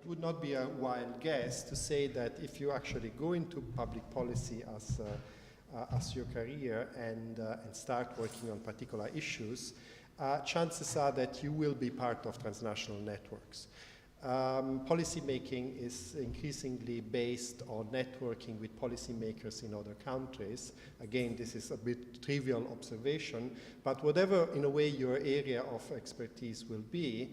it would not be a wild guess to say that if you actually go into public policy as your career and start working on particular issues, chances are that you will be part of transnational networks. Policy making is increasingly based on networking with policymakers in other countries. Again, this is a bit trivial observation, but whatever, in a way, your area of expertise will be,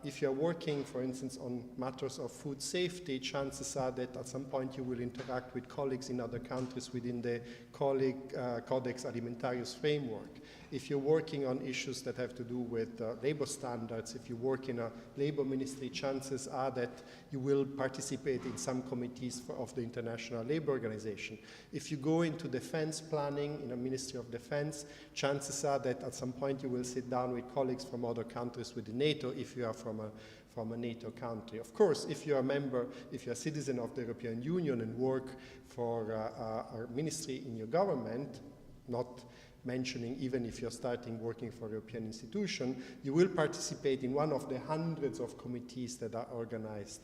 if you're working, for instance, on matters of food safety, chances are that at some point you will interact with colleagues in other countries within the Codex Alimentarius framework. If you're working on issues that have to do with labor standards, if you work in a labor ministry, chances are that you will participate in some committees of the International Labor Organization. If you go into defense planning in a Ministry of Defense, chances are that at some point you will sit down with colleagues from other countries within NATO if you are from a NATO country. Of course, if you're a member, if you're a citizen of the European Union and work for a ministry in your government, not mentioning even if you're starting working for a European institution, you will participate in one of the hundreds of committees that are organized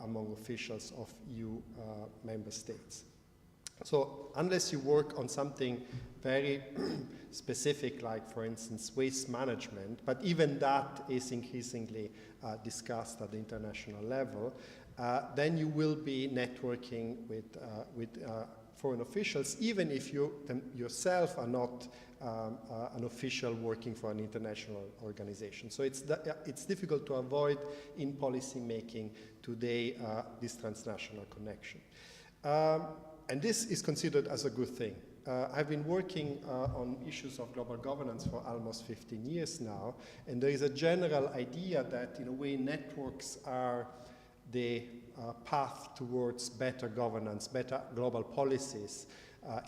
among officials of EU member states. So unless you work on something very specific, like for instance waste management, but even that is increasingly discussed at the international level, then you will be networking with foreign officials, even if you yourself are not an official working for an international organization. So it's difficult to avoid in policy making today this transnational connection. And this is considered as a good thing. I've been working on issues of global governance for almost 15 years now, and there is a general idea that in a way networks are the path towards better governance, better global policies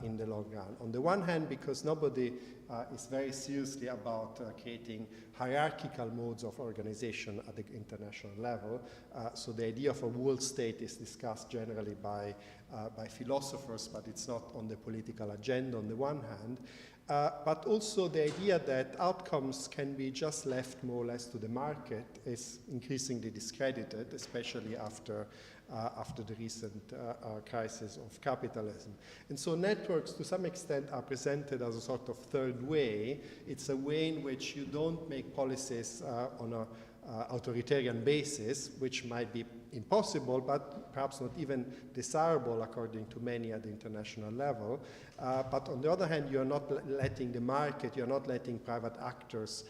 in the long run. On the one hand, because nobody is very seriously about creating hierarchical modes of organization at the international level. So the idea of a world state is discussed generally by philosophers, but it's not on the political agenda on the one hand. But also the idea that outcomes can be just left more or less to the market is increasingly discredited, especially after the recent crisis of capitalism. And so networks, to some extent, are presented as a sort of third way. It's a way in which you don't make policies on an authoritarian basis, which might be impossible, but perhaps not even desirable according to many at the international level. But on the other hand, you're not letting the market, you're not letting private actors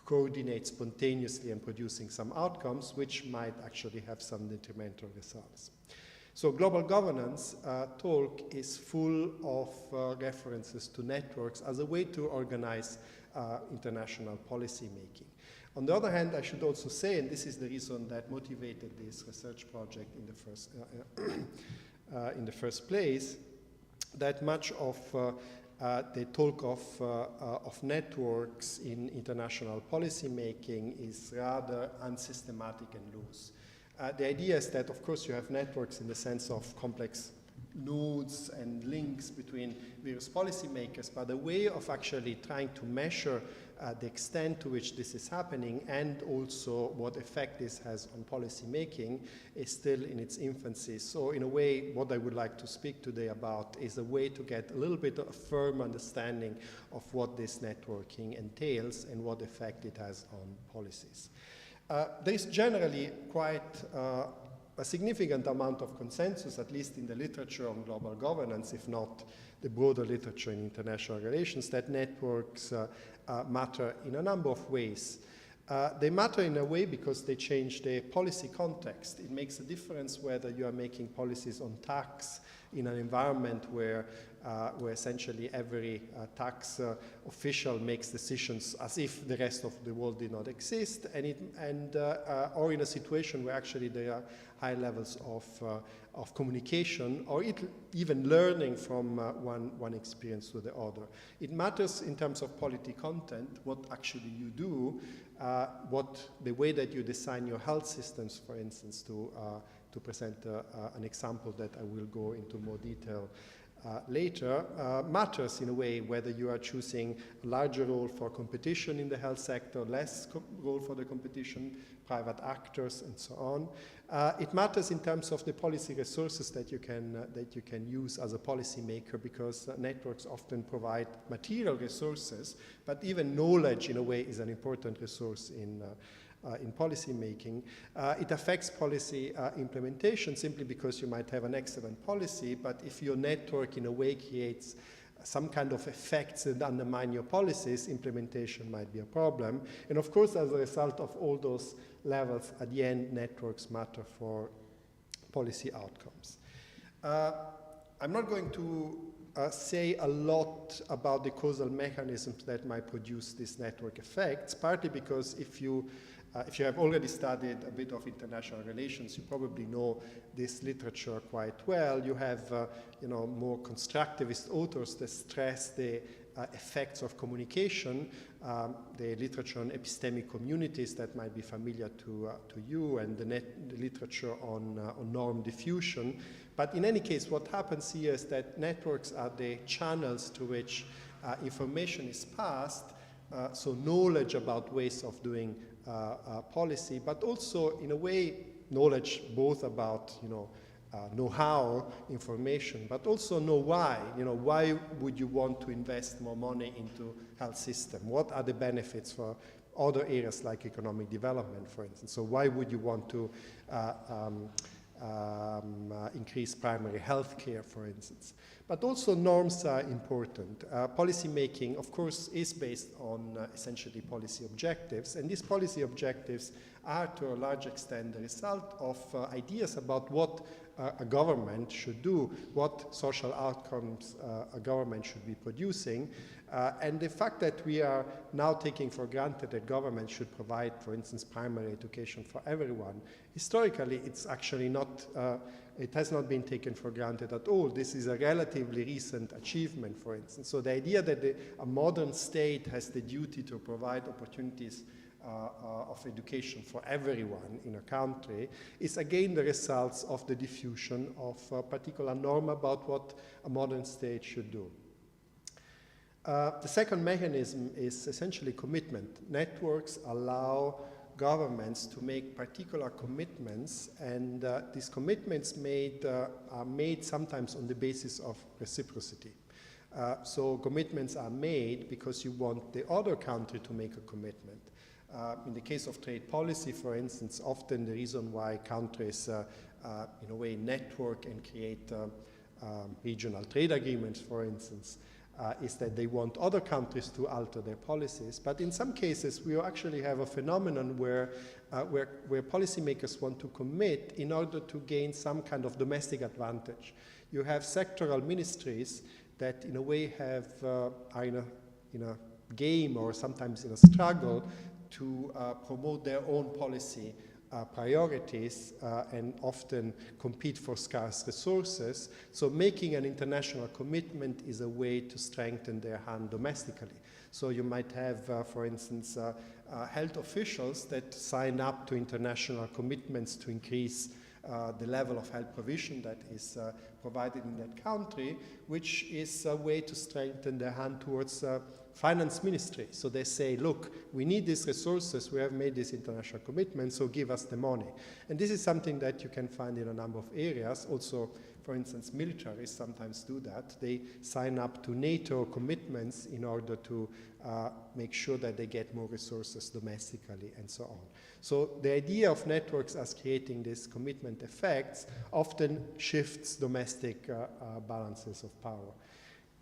coordinate spontaneously and producing some outcomes, which might actually have some detrimental results. So global governance talk is full of references to networks as a way to organize international policy making. On the other hand, I should also say, and this is the reason that motivated this research project in the first place, that much of the talk of networks in international policy making is rather unsystematic and loose. The idea is that, of course, you have networks in the sense of complex nodes and links between various policymakers, but the way of actually trying to measure the extent to which this is happening and also what effect this has on policy making is still in its infancy. So in a way, what I would like to speak today about is a way to get a little bit of a firm understanding of what this networking entails and what effect it has on policies. There is generally quite a significant amount of consensus, at least in the literature on global governance, if not the broader literature in international relations, that networks matter in a number of ways. They matter in a way because they change the policy context. It makes a difference whether you are making policies on tax in an environment where essentially every tax official makes decisions as if the rest of the world did not exist, or in a situation where actually there are high levels of communication, or even learning from one experience to the other. It matters in terms of policy content, what actually you do, the way that you design your health systems, for instance, to present an example that I will go into more detail later, matters in a way, whether you are choosing a larger role for competition in the health sector, less role for the competition, private actors, and so on. It matters in terms of the policy resources that you can use as a policymaker, because networks often provide material resources, but even knowledge in a way is an important resource in policy making. It affects policy implementation simply because you might have an excellent policy, but if your network in a way creates some kind of effects that undermine your policies, implementation might be a problem. And of course, as a result of all those levels, at the end, networks matter for policy outcomes. I'm not going to say a lot about the causal mechanisms that might produce these network effects, partly because if you have already studied a bit of international relations, you probably know this literature quite well. You have more constructivist authors that stress the effects of communication, the literature on epistemic communities that might be familiar to you, and the literature on norm diffusion. But in any case, what happens here is that networks are the channels to which information is passed, so knowledge about ways of doing policy, but also in a way knowledge both about know-how, information, but also know why. Why would you want to invest more money into health system? What are the benefits for other areas like economic development, for instance? So why would you want to increase primary health care, for instance? But also norms are important. Policy making, of course, is based on essentially policy objectives, and these policy objectives are to a large extent the result of ideas about what a government should do, what social outcomes a government should be producing, and the fact that we are now taking for granted that government should provide, for instance, primary education for everyone. Historically, it's actually not, it has not been taken for granted at all. This is a relatively recent achievement, for instance. So the idea that a modern state has the duty to provide opportunities of education for everyone in a country is again the results of the diffusion of a particular norm about what a modern state should do. The second mechanism is essentially commitment. Networks allow governments to make particular commitments, and these commitments are made sometimes on the basis of reciprocity. So commitments are made because you want the other country to make a commitment. In the case of trade policy, for instance, often the reason why countries in a way network and create regional trade agreements, for instance, is that they want other countries to alter their policies. But in some cases, we actually have a phenomenon where policymakers want to commit in order to gain some kind of domestic advantage. You have sectoral ministries that in a way are in a game or sometimes in a struggle to promote their own policy priorities and often compete for scarce resources. So making an international commitment is a way to strengthen their hand domestically. So you might have, for instance, health officials that sign up to international commitments to increase the level of health provision that is provided in that country, which is a way to strengthen their hand towards finance ministry. So they say, look, we need these resources, we have made this international commitment, so give us the money. And this is something that you can find in a number of areas. Also, for instance, militaries sometimes do that. They sign up to NATO commitments in order to make sure that they get more resources domestically and so on. So the idea of networks as creating these commitment effects often shifts domestic balances of power.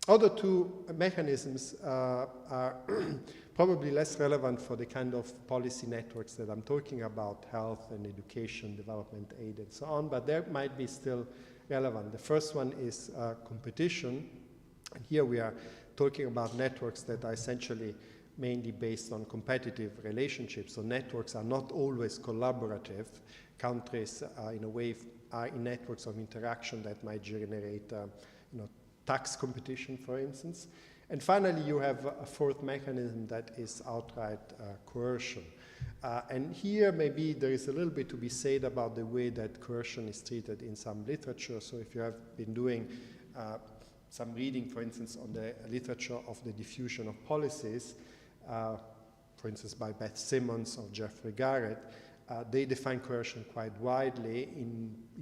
Other two mechanisms are probably less relevant for the kind of policy networks that I'm talking about, health and education, development aid, and so on, but they might be still relevant. The first one is competition. And here we are talking about networks that are essentially mainly based on competitive relationships. So networks are not always collaborative. Countries, in a way, are in networks of interaction that might generate tax competition, for instance. And finally, you have a fourth mechanism that is outright coercion. And here, maybe there is a little bit to be said about the way that coercion is treated in some literature. So if you have been doing some reading, for instance, on the literature of the diffusion of policies, for instance, by Beth Simmons or Jeffrey Garrett, they define coercion quite widely,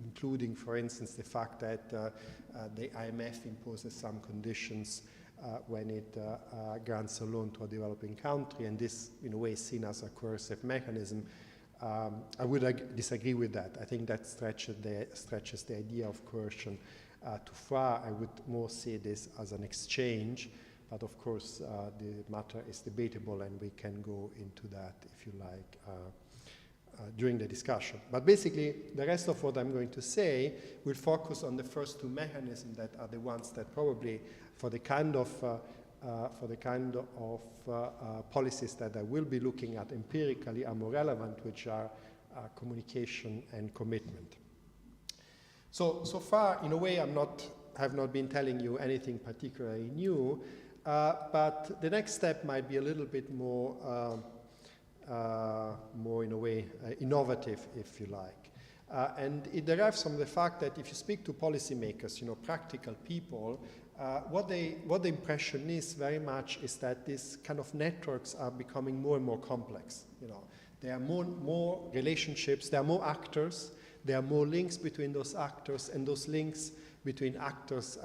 including, for instance, the fact that the IMF imposes some conditions when it grants a loan to a developing country, and this, in a way, is seen as a coercive mechanism. I would disagree with that. I think that stretches the idea of coercion too far. I would more see this as an exchange, but of course the matter is debatable, and we can go into that, if you like, during the discussion. But basically, the rest of what I'm going to say will focus on the first two mechanisms that are the ones that probably, for the kind of policies that I will be looking at empirically, are more relevant, which are communication and commitment. So far, in a way, have not been telling you anything particularly new, but the next step might be a little bit more in a way, innovative, if you like. And it derives from the fact that if you speak to policymakers, practical people, what the impression is very much is that these kind of networks are becoming more and more complex. There are more relationships, there are more actors, there are more links between those actors, and those links between actors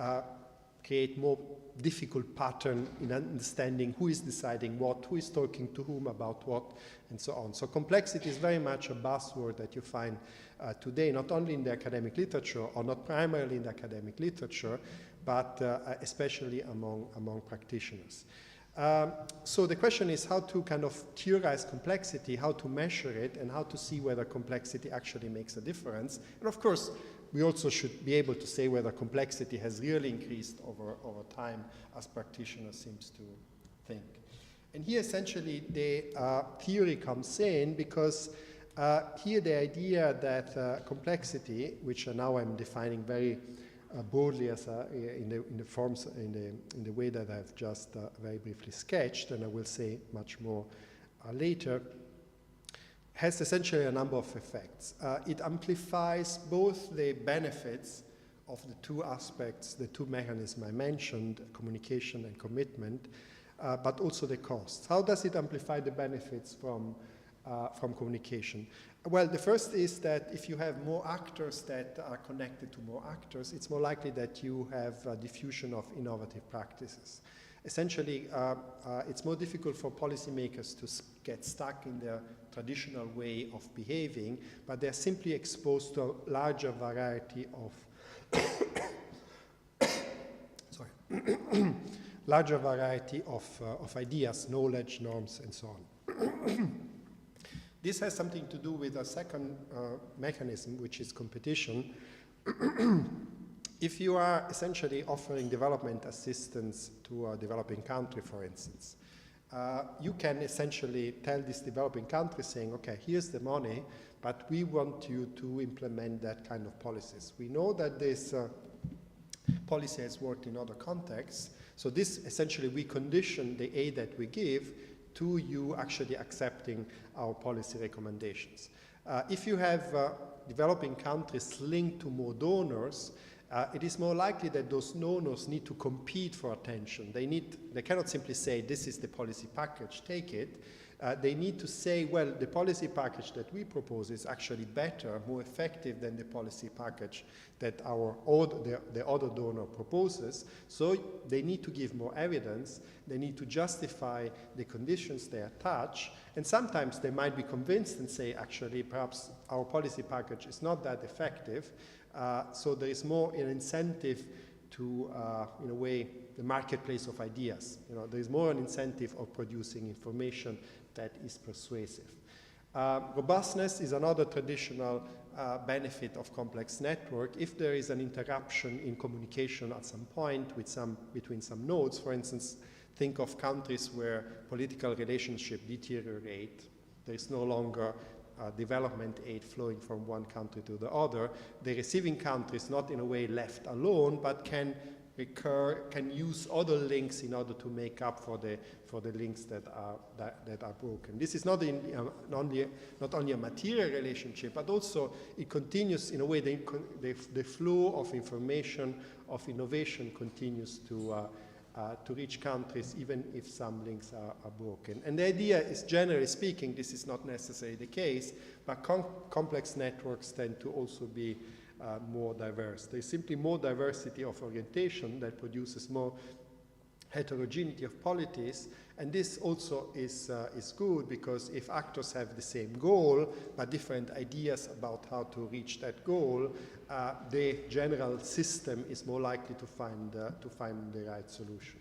create more difficult pattern in understanding who is deciding what, who is talking to whom about what, and so on. So complexity is very much a buzzword that you find today, not only in the academic literature, or not primarily in the academic literature, but especially among practitioners. So the question is how to kind of theorize complexity, how to measure it, and how to see whether complexity actually makes a difference. And of course, we also should be able to say whether complexity has really increased over time, as practitioners seems to think. And here essentially the theory comes in, because here the idea that complexity, which now I'm defining very broadly as in the way that I've just very briefly sketched, and I will say much more later, has essentially a number of effects. It amplifies both the benefits of the two aspects, the two mechanisms I mentioned, communication and commitment, but also the costs. How does it amplify the benefits from communication? Well, the first is that if you have more actors that are connected to more actors, it's more likely that you have a diffusion of innovative practices. Essentially, it's more difficult for policymakers to get stuck in their traditional way of behaving, but they're simply exposed to a larger variety of ideas, knowledge, norms, and so on. This has something to do with a second mechanism, which is competition. If you are essentially offering development assistance to a developing country, for instance, you can essentially tell this developing country saying, okay, here's the money, but we want you to implement that kind of policies. We know that this policy has worked in other contexts, so this essentially we condition the aid that we give to you actually accepting our policy recommendations. If you have developing countries linked to more donors, it is more likely that those donors need to compete for attention. They cannot simply say, this is the policy package, take it. They need to say, well, the policy package that we propose is actually better, more effective than the policy package that the other donor proposes. So they need to give more evidence. They need to justify the conditions they attach. And sometimes they might be convinced and say, actually, perhaps our policy package is not that effective. So there is more an incentive to, in a way, the marketplace of ideas. There is more an incentive of producing information that is persuasive. Robustness is another traditional benefit of complex network. If there is an interruption in communication at some point between some nodes, for instance, think of countries where political relationships deteriorate. There is no longer development aid flowing from one country to the other. The receiving country is not in a way left alone, but can can use other links in order to make up for the links that are broken. This is not only a material relationship, but also it continues in a way. The flow of information, of innovation, continues to reach countries, even if some links are broken. And the idea is, generally speaking, this is not necessarily the case, but complex networks tend to also be more diverse. There's simply more diversity of orientation that produces more heterogeneity of polities, and this also is good, because if actors have the same goal but different ideas about how to reach that goal, the general system is more likely to find the right solution.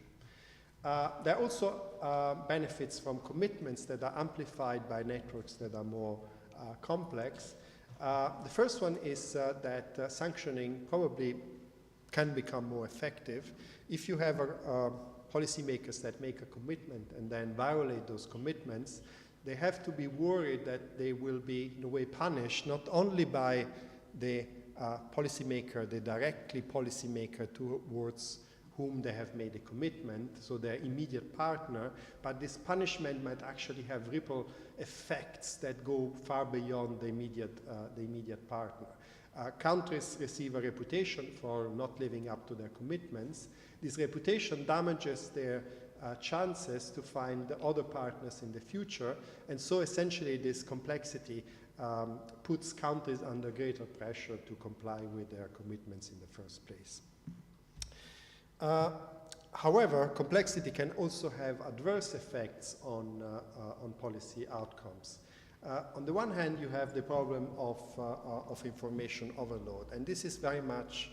There are also benefits from commitments that are amplified by networks that are more complex. The first one is that sanctioning probably can become more effective. If you have policymakers that make a commitment and then violate those commitments, they have to be worried that they will be, in a way, punished, not only by the policymaker, the directly policymaker towards whom they have made a commitment, so their immediate partner, but this punishment might actually have ripple effects that go far beyond the immediate partner. Countries receive a reputation for not living up to their commitments. This reputation damages their chances to find other partners in the future, and so essentially this complexity puts countries under greater pressure to comply with their commitments in the first place. However, complexity can also have adverse effects on policy outcomes. On the one hand, you have the problem of information overload, and this is very much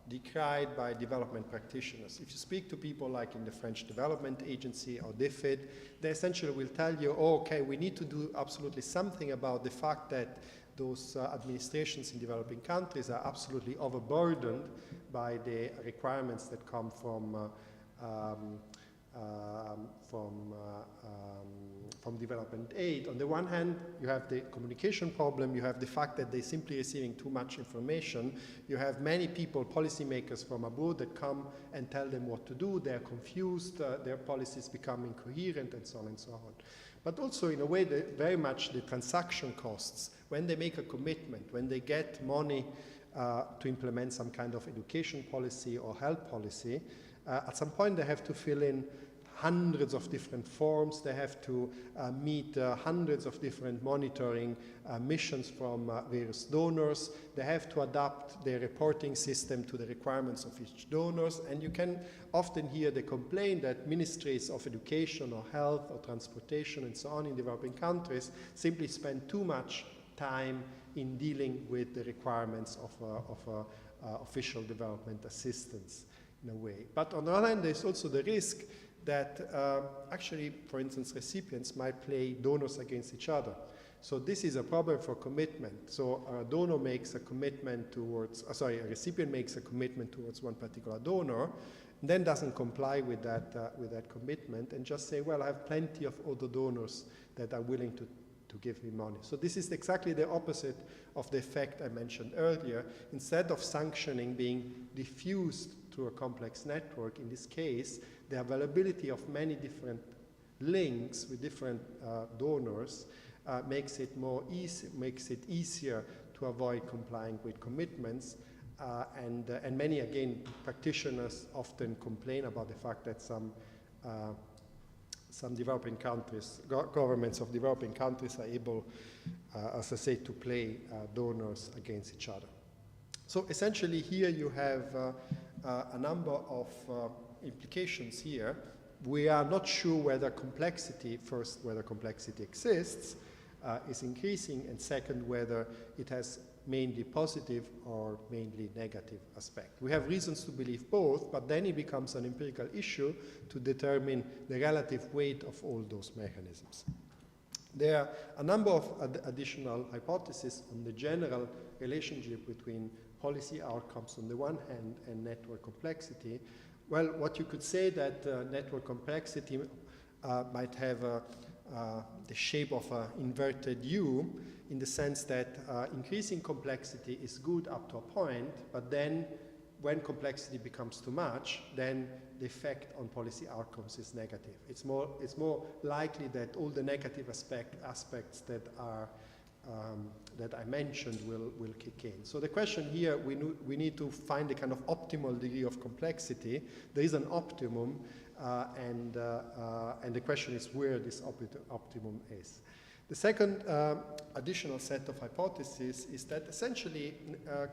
decried by development practitioners. If you speak to people like in the French Development Agency or DFID, they essentially will tell you, oh, okay, we need to do absolutely something about the fact that those administrations in developing countries are absolutely overburdened by the requirements that come from development aid. On the one hand, you have the communication problem, you have the fact that they're simply receiving too much information, you have many people, policymakers from abroad, that come and tell them what to do, they're confused, their policies become incoherent, and so on and so on. But also, in a way, very much the transaction costs, when they make a commitment, when they get money to implement some kind of education policy or health policy, at some point they have to fill in hundreds of different forms, they have to meet hundreds of different monitoring missions from various donors, they have to adapt their reporting system to the requirements of each donors, and you can often hear the complaint that ministries of education or health or transportation and so on in developing countries simply spend too much time in dealing with the requirements of official development assistance in a way. But on the other hand, there's also the risk that actually, for instance, recipients might play donors against each other. So this is a problem for commitment. So a donor makes a commitment towards, a recipient makes a commitment towards one particular donor, and then doesn't comply with that commitment, and just say, well, I have plenty of other donors that are willing to give me money. So this is exactly the opposite of the effect I mentioned earlier. Instead of sanctioning being diffused through a complex network, in this case, the availability of many different links with different donors makes it easier to avoid complying with commitments. And many, again, practitioners often complain about the fact that some developing countries, governments of developing countries are able, as I say, to play donors against each other. So essentially here you have a number of implications here. We are not sure whether complexity, first, whether complexity exists, is increasing, and second, whether it has mainly positive or mainly negative aspect. We have reasons to believe both, but then it becomes an empirical issue to determine the relative weight of all those mechanisms. There are a number of additional hypotheses on the general relationship between policy outcomes on the one hand and network complexity. Well, what you could say that network complexity might have the shape of an inverted U, in the sense that increasing complexity is good up to a point, but then when complexity becomes too much, then the effect on policy outcomes is negative. It's more likely that all the negative aspects that are that I mentioned will kick in. So the question here, we need to find a kind of optimal degree of complexity. There is an optimum, and the question is where this optimum is. The second additional set of hypotheses is that essentially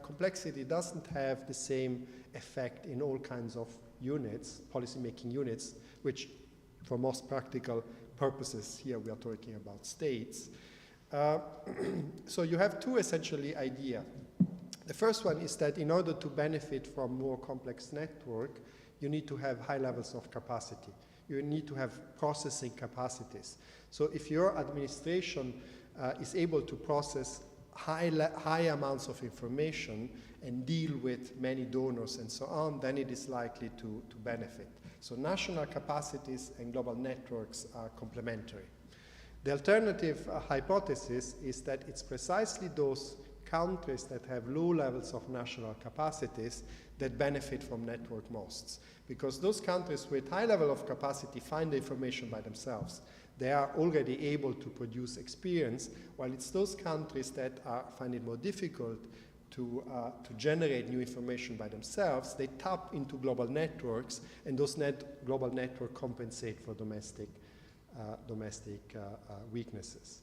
complexity doesn't have the same effect in all kinds of units, policymaking units, which for most practical purposes, here we are talking about states. So you have two essentially ideas. The first one is that in order to benefit from more complex network, you need to have high levels of capacity. You need to have processing capacities. So if your administration is able to process high amounts of information and deal with many donors and so on, then it is likely to benefit. So national capacities and global networks are complementary. The alternative hypothesis is that it's precisely those countries that have low levels of national capacities that benefit from network most. Because those countries with high level of capacity find the information by themselves. They are already able to produce experience, while it's those countries that find it more difficult to generate new information by themselves. They tap into global networks, and those global networks compensate for domestic weaknesses.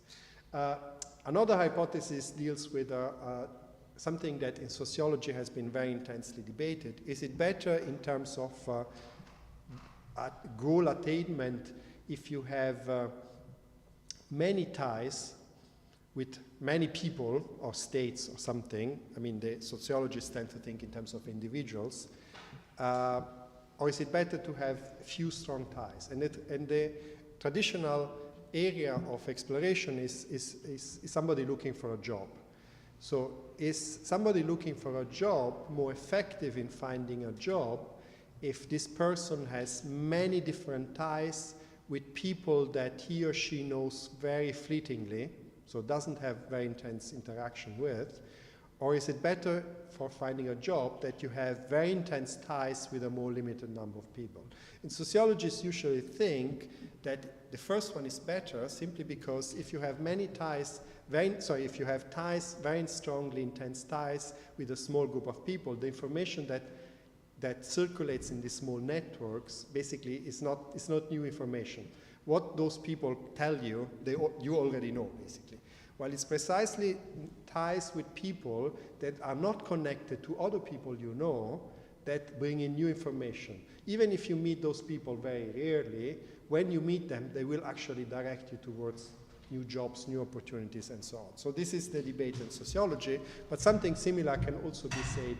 Another hypothesis deals with something that in sociology has been very intensely debated. Is it better in terms of goal attainment if you have many ties with many people or states or something? I mean, the sociologists tend to think in terms of individuals. Or is it better to have few strong ties? And the traditional area of exploration is somebody looking for a job. So is somebody looking for a job more effective in finding a job if this person has many different ties with people that he or she knows very fleetingly, so doesn't have very intense interaction with? Or is it better for finding a job that you have very intense ties with a more limited number of people? And sociologists usually think that the first one is better simply because if you have many ties, if you have ties, very strongly intense ties with a small group of people, the information that circulates in these small networks basically is not new information. What those people tell you, you already know, basically. While it's precisely ties with people that are not connected to other people you know that bring in new information. Even if you meet those people very rarely, when you meet them, they will actually direct you towards new jobs, new opportunities, and so on. So this is the debate in sociology, but something similar can also be said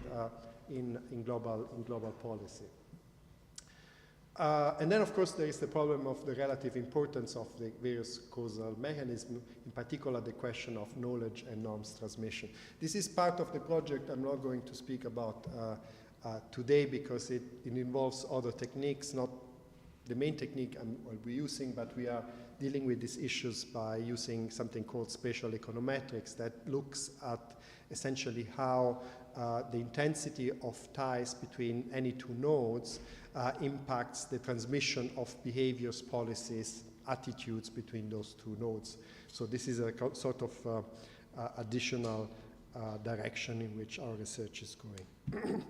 in global policy. And then, of course, there is the problem of the relative importance of the various causal mechanisms, in particular the question of knowledge and norms transmission. This is part of the project I'm not going to speak about today because it involves other techniques, not the main technique I'll be using, but we are dealing with these issues by using something called spatial econometrics that looks at essentially how the intensity of ties between any two nodes impacts the transmission of behaviors, policies, attitudes between those two nodes. So this is a sort of additional direction in which our research is going.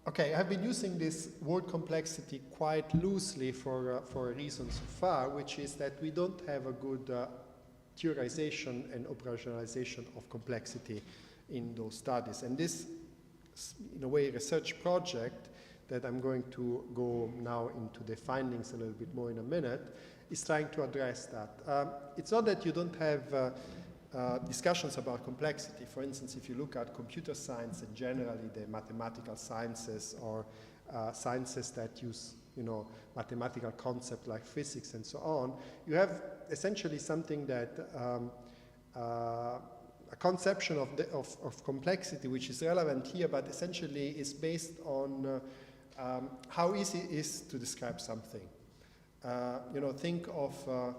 Okay, I've been using this word complexity quite loosely for a reason so far, which is that we don't have a good theorization and operationalization of complexity in those studies. And this, in a way, research project that I'm going to go now into the findings a little bit more in a minute is trying to address that. It's not that you don't have discussions about complexity. For instance, if you look at computer science and generally the mathematical sciences or sciences that use mathematical concepts like physics and so on, you have essentially something that a conception of complexity which is relevant here, but essentially is based on how easy it is to describe something. Think of a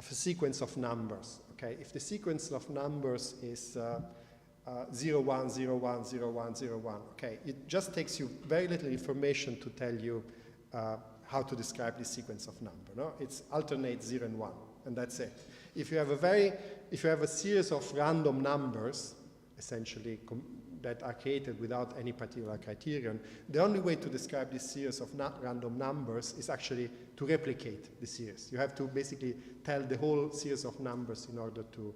sequence of numbers. Okay, if the sequence of numbers is 0, 1, 0, 1, 0, 1, 0, 1. Okay, it just takes you very little information to tell you how to describe this sequence of number. No? It's alternate 0 and 1, and that's it. If you have a series of random numbers, essentially that are created without any particular criterion, the only way to describe this series of random numbers is actually to replicate the series. You have to basically tell the whole series of numbers in order to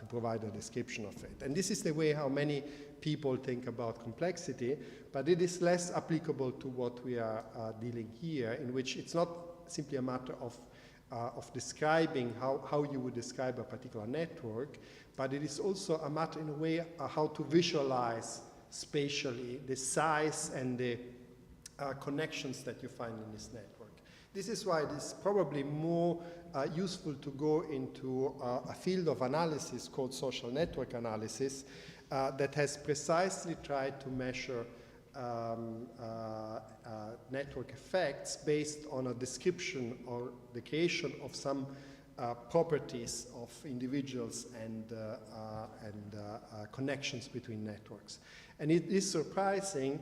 provide a description of it. And this is the way how many people think about complexity, but it is less applicable to what we are dealing here, in which it's not simply a matter of describing how you would describe a particular network, but it is also a matter in a way how to visualize spatially the size and the connections that you find in this network. This is why it is probably more useful to go into a field of analysis called social network analysis that has precisely tried to measure network effects based on a description or the creation of some properties of individuals and connections between networks. And it is surprising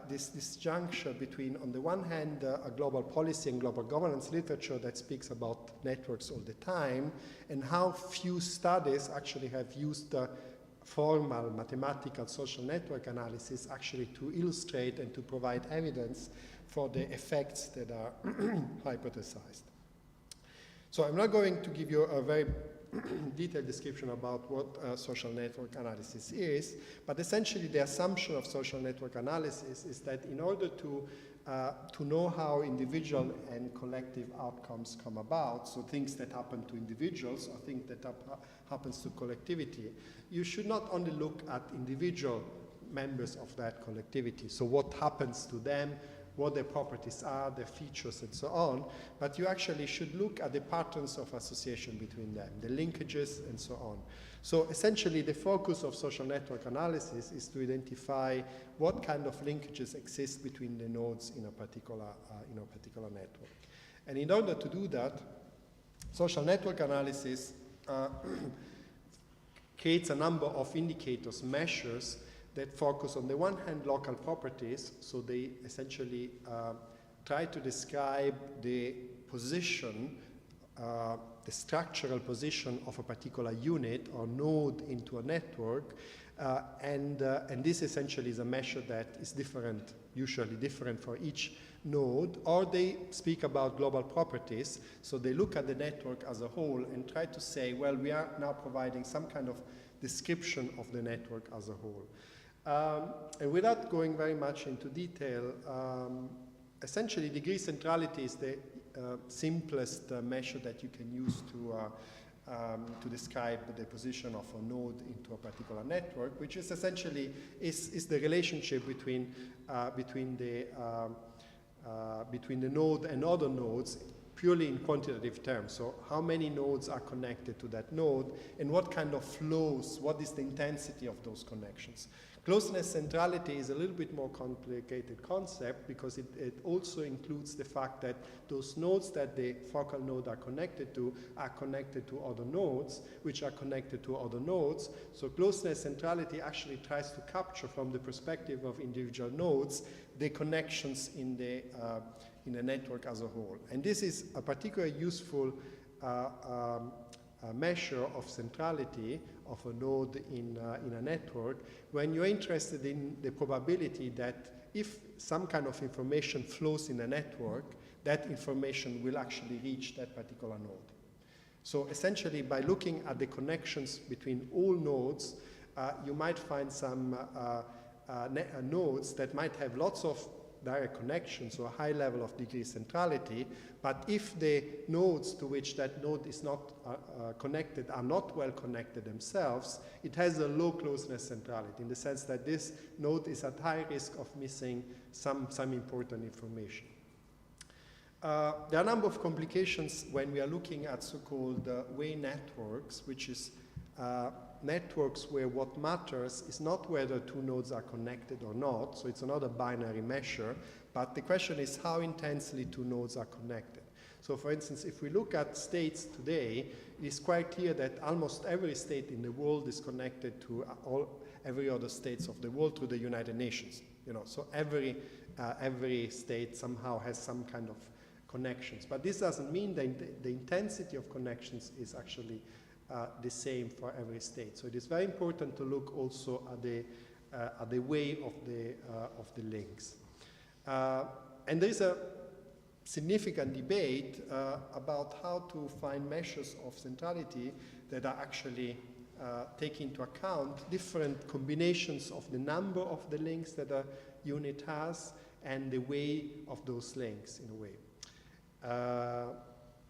this juncture between, on the one hand, a global policy and global governance literature that speaks about networks all the time, and how few studies actually have used formal mathematical social network analysis actually to illustrate and to provide evidence for the effects that are hypothesized. So I'm not going to give you a very detailed description about what social network analysis is, but essentially the assumption of social network analysis is that in order to know how individual and collective outcomes come about, so things that happen to individuals or things that happens to collectivity, you should not only look at individual members of that collectivity, so what happens to them, what their properties are, their features, and so on, but you actually should look at the patterns of association between them, the linkages, and so on. So essentially, the focus of social network analysis is to identify what kind of linkages exist between the nodes in a particular network. And in order to do that, social network analysis creates a number of indicators, measures, that focus on the one hand local properties, so they essentially try to describe the position, the structural position of a particular unit or node into a network, and this essentially is a measure that is different, usually different for each node, or they speak about global properties, so they look at the network as a whole and try to say, well, we are now providing some kind of description of the network as a whole. And without going very much into detail, essentially degree centrality is the simplest measure that you can use to describe the position of a node into a particular network, which is essentially is the relationship between the node and other nodes, purely in quantitative terms. So how many nodes are connected to that node, and what kind of flows, what is the intensity of those connections. Closeness centrality is a little bit more complicated concept because it also includes the fact that those nodes that the focal node are connected to other nodes, which are connected to other nodes. So closeness centrality actually tries to capture from the perspective of individual nodes the connections in the network as a whole. And this is a particularly useful measure of centrality of a node in a network when you're interested in the probability that if some kind of information flows in a network, that information will actually reach that particular node. So essentially, by looking at the connections between all nodes, you might find some nodes that might have lots of direct connections or a high level of degree centrality, but if the nodes to which that node is not connected are not well connected themselves, it has a low closeness centrality in the sense that this node is at high risk of missing some important information. There are a number of complications when we are looking at so-called way networks, which is networks where what matters is not whether two nodes are connected or not, so it's another binary measure, but the question is how intensely two nodes are connected. So for instance, if we look at states today, it is quite clear that almost every state in the world is connected to every other states of the world through the United Nations. So every state somehow has some kind of connections. But this doesn't mean that the intensity of connections is actually the same for every state. So it is very important to look also at the way of the links. And there is a significant debate about how to find measures of centrality that are actually take into account different combinations of the number of the links that a unit has and the way of those links in a way.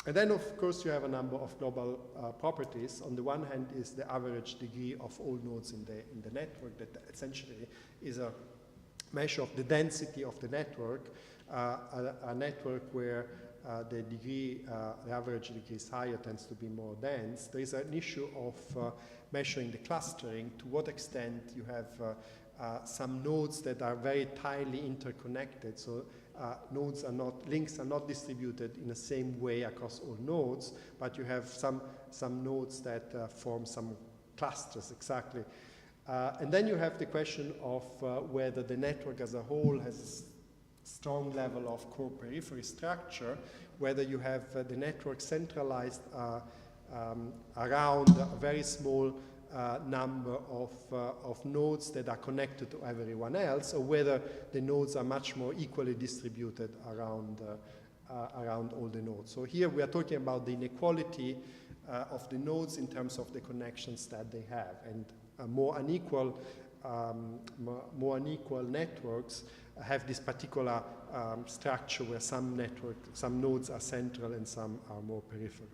And then, of course, you have a number of global properties. On the one hand is the average degree of all nodes in the network that essentially is a measure of the density of the network, a network where the average degree is higher tends to be more dense. There is an issue of measuring the clustering, to what extent you have some nodes that are very tightly interconnected. So links are not distributed in the same way across all nodes, but you have some nodes that form some clusters exactly. And then you have the question of whether the network as a whole has a strong level of core periphery structure, whether you have the network centralized around a very small number of nodes that are connected to everyone else, or whether the nodes are much more equally distributed around all the nodes. So here we are talking about the inequality of the nodes in terms of the connections that they have, and more unequal networks have this particular structure where some nodes are central and some are more peripheral.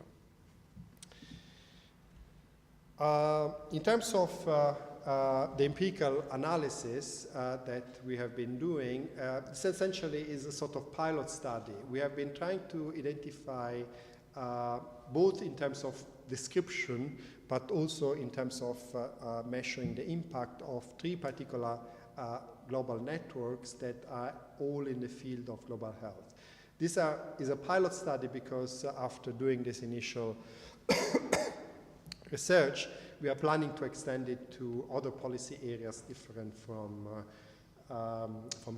In terms of the empirical analysis that we have been doing, this essentially is a sort of pilot study. We have been trying to identify both in terms of description, but also in terms of measuring the impact of 3 particular global networks that are all in the field of global health. This is a pilot study because after doing this initial research, we are planning to extend it to other policy areas different from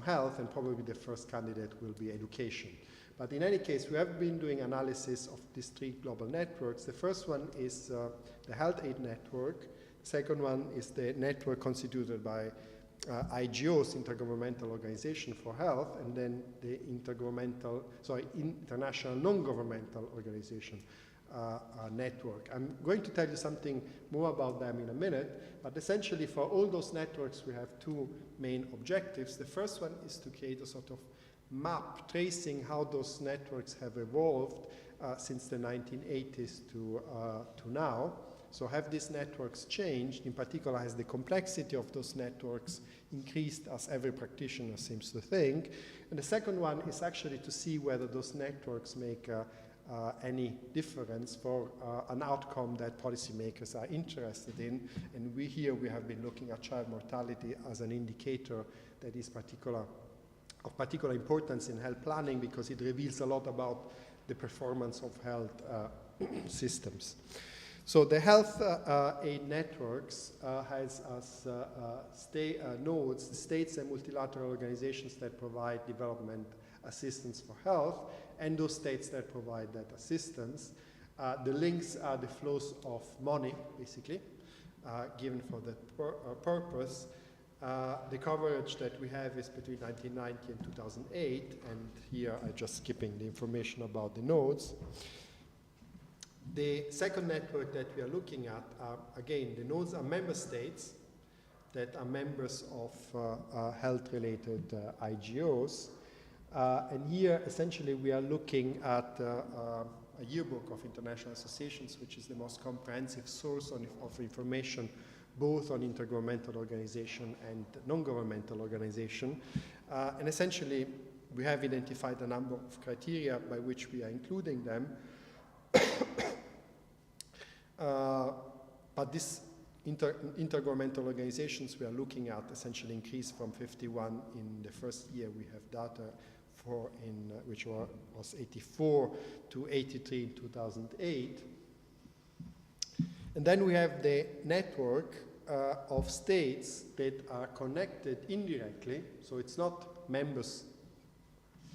health, and probably the first candidate will be education. But in any case, we have been doing analysis of these 3 global networks. The first one is the health aid network. The second one is the network constituted by IGOs, Intergovernmental Organization for Health, and then the International Non-Governmental Organization network. I'm going to tell you something more about them in a minute, but essentially for all those networks we have 2 main objectives. The first one is to create a sort of map tracing how those networks have evolved since the 1980s to now. So have these networks changed? In particular, has the complexity of those networks increased, as every practitioner seems to think? And the second one is actually to see whether those networks make any difference for an outcome that policymakers are interested in. And we have been looking at child mortality as an indicator that is of particular importance in health planning, because it reveals a lot about the performance of health systems. So the health aid networks has as nodes states and multilateral organizations that provide development assistance for health, and those states that provide that assistance. The links are the flows of money, basically, given for that purpose. The coverage that we have is between 1990 and 2008, and here I'm just skipping the information about the nodes. The second network that we are looking at are, again, the nodes are member states that are members of health-related IGOs. And here, essentially, we are looking at a yearbook of international associations, which is the most comprehensive source of information, both on intergovernmental organization and non-governmental organization. And essentially, we have identified a number of criteria by which we are including them. But these intergovernmental organizations we are looking at essentially increased from 51 in the first year we have data which was 84 to 83 in 2008. And then we have the network of states that are connected indirectly, so it's not members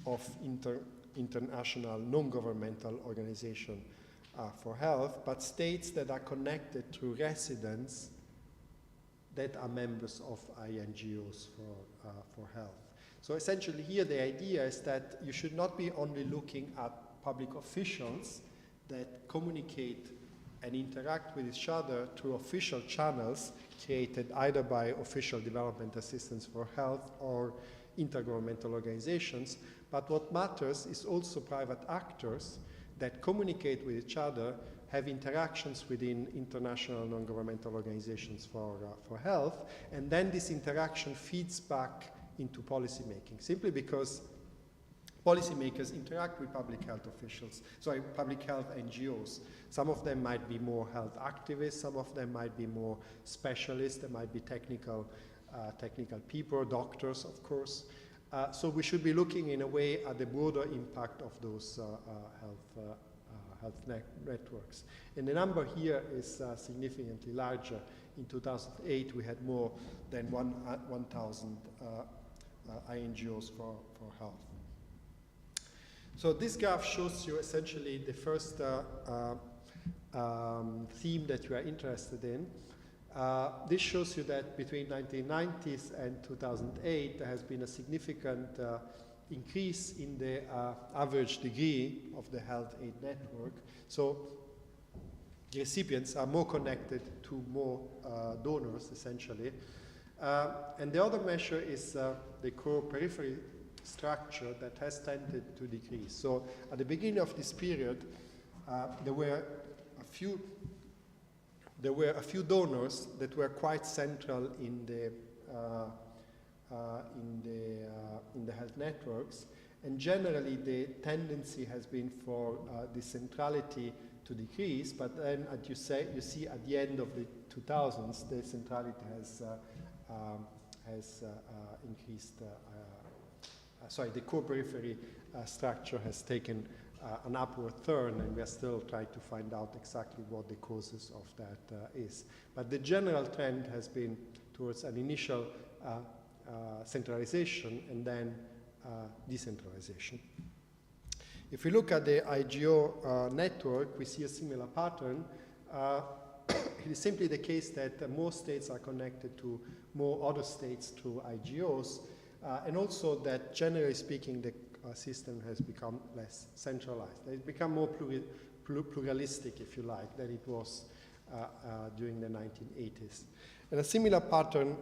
of international non-governmental organization for health, but states that are connected through residents that are members of INGOs for health. So essentially here the idea is that you should not be only looking at public officials that communicate and interact with each other through official channels created either by official development assistance for health or intergovernmental organizations, but what matters is also private actors that communicate with each other, have interactions within international non-governmental organizations for health, and then this interaction feeds back into policy making, simply because policymakers interact with public health officials, public health NGOs. Some of them might be more health activists, some of them might be more specialists, there might be technical people, doctors, of course. So we should be looking in a way at the broader impact of those health networks. And the number here is significantly larger. In 2008, we had more than 1,000 INGOs for health. So this graph shows you essentially the first theme that you are interested in. This shows you that between 1990s and 2008, there has been a significant increase in the average degree of the health aid network. So the recipients are more connected to more donors, essentially. And the other measure is the core periphery structure that has tended to decrease. So at the beginning of this period, there were a few donors that were quite central in the health networks, and generally the tendency has been for the centrality to decrease. But then, as you see at the end of the 2000s, the centrality has increased. The core periphery structure has taken an upward turn, and we are still trying to find out exactly what the causes of that is. But the general trend has been towards an initial centralization and then decentralization. If we look at the IGO network, we see a similar pattern. It is simply the case that more states are connected to more other states through IGOs, and also that, generally speaking, the system has become less centralized. It's become more pluralistic, if you like, than it was during the 1980s. And a similar pattern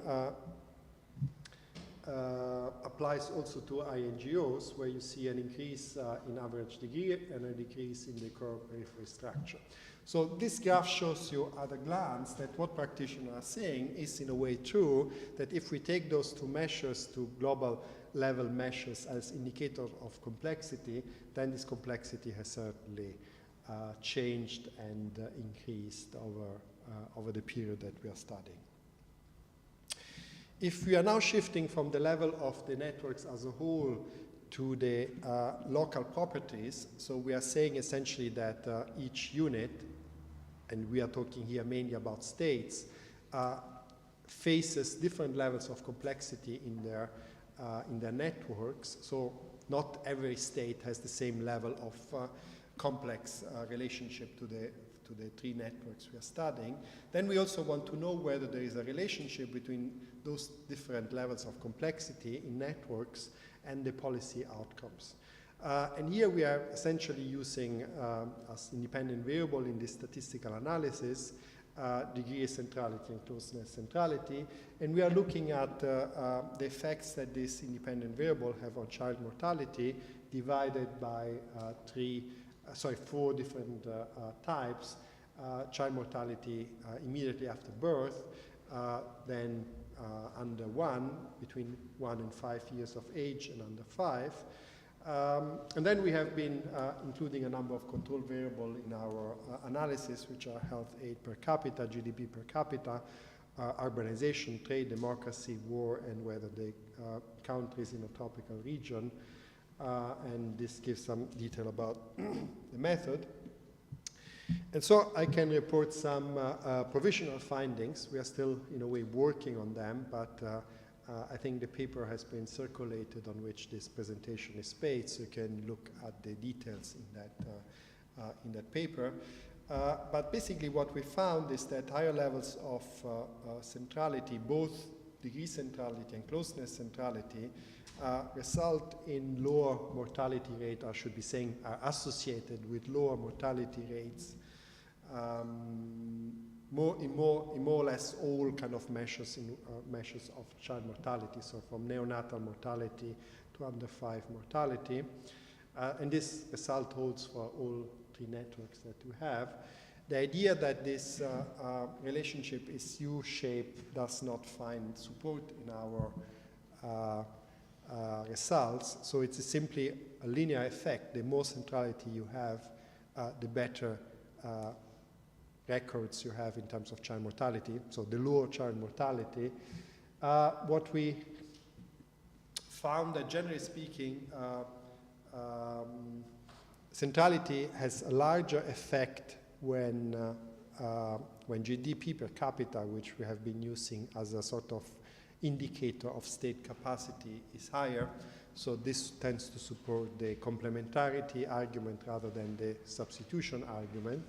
applies also to INGOs, where you see an increase in average degree and a decrease in the core periphery structure. So this graph shows you at a glance that what practitioners are saying is in a way true, that if we take those two measures to global level measures as indicators of complexity, then this complexity has certainly changed and increased over the period that we are studying. If we are now shifting from the level of the networks as a whole to the local properties, so we are saying essentially that each unit, and we are talking here mainly about states, faces different levels of complexity in their networks. So not every state has the same level of complex relationship to the three networks we are studying. Then we also want to know whether there is a relationship between those different levels of complexity in networks and the policy outcomes. And here we are essentially using as independent variable in this statistical analysis degree of centrality and closeness centrality, and we are looking at the effects that this independent variable have on child mortality divided by four different types. Child mortality immediately after birth, then under 1, between 1 and 5 years of age, and under 5. And then we have been including a number of control variables in our analysis, which are health aid per capita, GDP per capita, urbanization, trade, democracy, war, and whether the country is in a tropical region. and this gives some detail about the method. And so I can report some provisional findings. We are still, in a way, working on them, but I think the paper has been circulated on which this presentation is based, so you can look at the details in that paper. But basically what we found is that higher levels of centrality, both degree centrality and closeness centrality, result in lower mortality rate, or should be saying are associated with lower mortality rates in more or less all kind of measures of child mortality, so from neonatal mortality to under 5 mortality. And this result holds for all 3 networks that we have. The idea that this relationship is U-shaped does not find support in our results, so it's simply a linear effect. The more centrality you have, the better records you have in terms of child mortality, so the lower child mortality. What we found that, generally speaking, centrality has a larger effect when GDP per capita, which we have been using as a sort of indicator of state capacity, is higher. So this tends to support the complementarity argument rather than the substitution argument.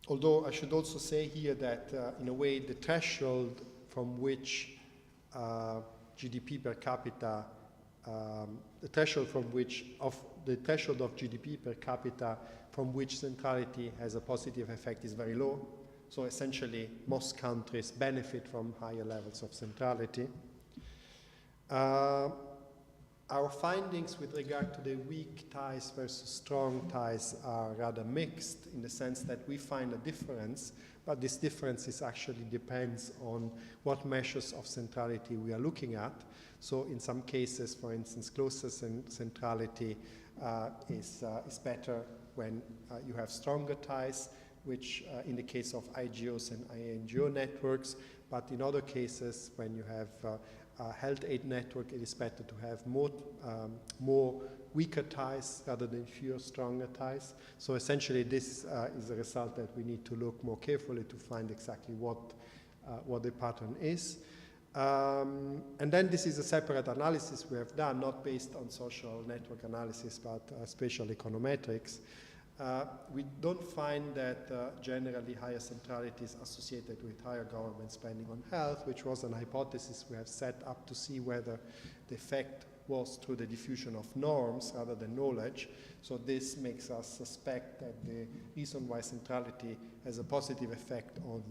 Although I should also say here that, in a way, the threshold from which GDP per capita, the threshold of GDP per capita from which centrality has a positive effect is very low. So essentially, most countries benefit from higher levels of centrality. Our findings with regard to the weak ties versus strong ties are rather mixed, in the sense that we find a difference, but this difference actually depends on what measures of centrality we are looking at. So in some cases, for instance, closest centrality is better when you have stronger ties, which in the case of IGOs and INGO networks, but in other cases, when you have a health aid network, it is better to have more weaker ties rather than fewer stronger ties. So essentially, this is a result that we need to look more carefully to find exactly what the pattern is. And then this is a separate analysis we have done, not based on social network analysis, but spatial econometrics. We don't find that generally higher centrality is associated with higher government spending on health, which was an hypothesis we have set up to see whether the effect was through the diffusion of norms rather than knowledge. So this makes us suspect that the reason why centrality has a positive effect on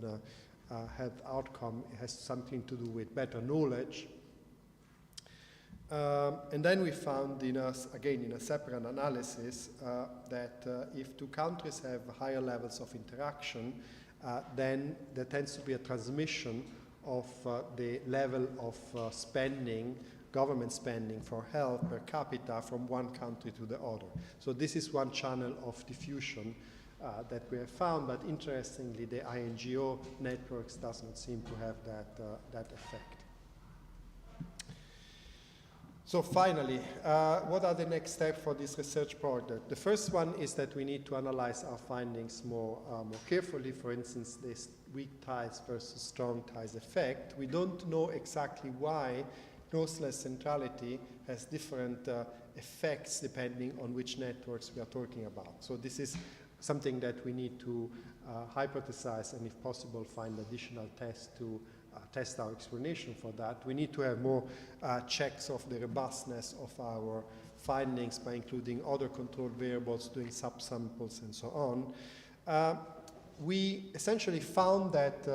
health outcome has something to do with better knowledge. And then we found, again in a separate analysis, that if 2 countries have higher levels of interaction, then there tends to be a transmission of the level of spending, government spending for health per capita from one country to the other. So this is one channel of diffusion that we have found, but interestingly, the INGO networks does not seem to have that effect. So finally, what are the next steps for this research project? The first one is that we need to analyze our findings more carefully. For instance, this weak ties versus strong ties effect. We don't know exactly why closeness centrality has different effects depending on which networks we are talking about. So this is something that we need to hypothesize and, if possible, find additional tests to test our explanation for that. We need to have more checks of the robustness of our findings by including other control variables, doing subsamples, and so on. We essentially found that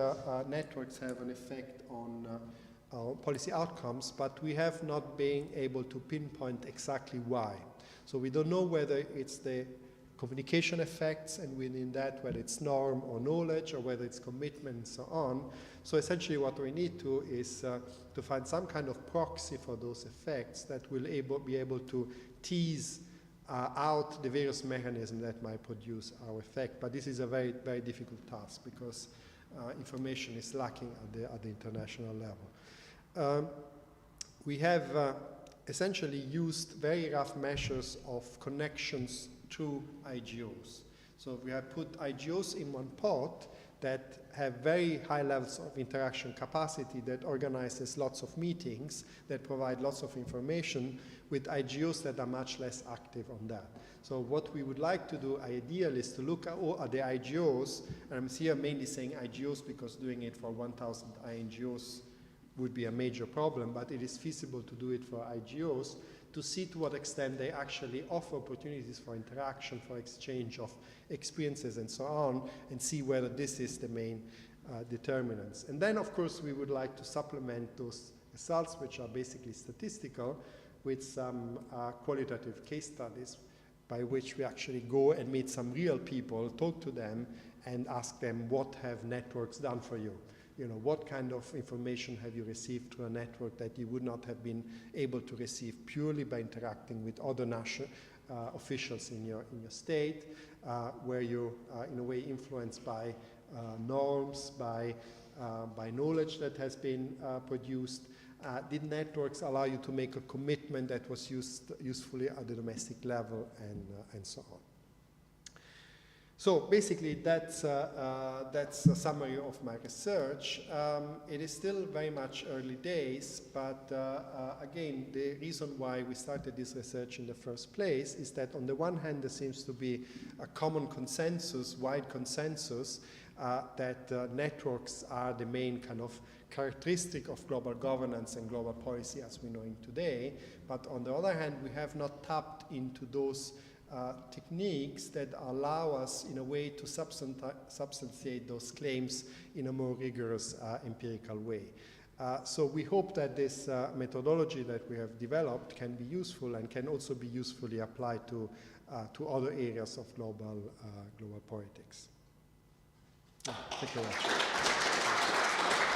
networks have an effect on policy outcomes, but we have not been able to pinpoint exactly why. So we don't know whether it's the communication effects, and within that, whether it's norm or knowledge, or whether it's commitment, and so on. So essentially what we need to is to find some kind of proxy for those effects that will be able to tease out the various mechanisms that might produce our effect. But this is a very, very difficult task because information is lacking at the international level. We have essentially used very rough measures of connections to IGOs. So we have put IGOs in one pot that have very high levels of interaction capacity, that organizes lots of meetings, that provide lots of information, with IGOs that are much less active on that. So what we would like to do ideally is to look at the IGOs, and I'm here mainly saying IGOs because doing it for 1,000 INGOs would be a major problem, but it is feasible to do it for IGOs, to see to what extent they actually offer opportunities for interaction, for exchange of experiences and so on, and see whether this is the main determinants. And then, of course, we would like to supplement those results, which are basically statistical, with some qualitative case studies by which we actually go and meet some real people, talk to them, and ask them, what have networks done for you? You know, what kind of information have you received through a network that you would not have been able to receive purely by interacting with other national officials in your state? Were you, in a way, influenced by norms, by knowledge that has been produced? Did networks allow you to make a commitment that was usefully at the domestic level, and so on? So basically, that's a summary of my research. It is still very much early days, but again, the reason why we started this research in the first place is that on the one hand, there seems to be a common consensus, wide consensus, that networks are the main kind of characteristic of global governance and global policy as we know it today. But on the other hand, we have not tapped into those techniques that allow us, in a way, to substantiate those claims in a more rigorous empirical way. So we hope that this methodology that we have developed can be useful and can also be usefully applied to other areas of global politics. Thank you very much.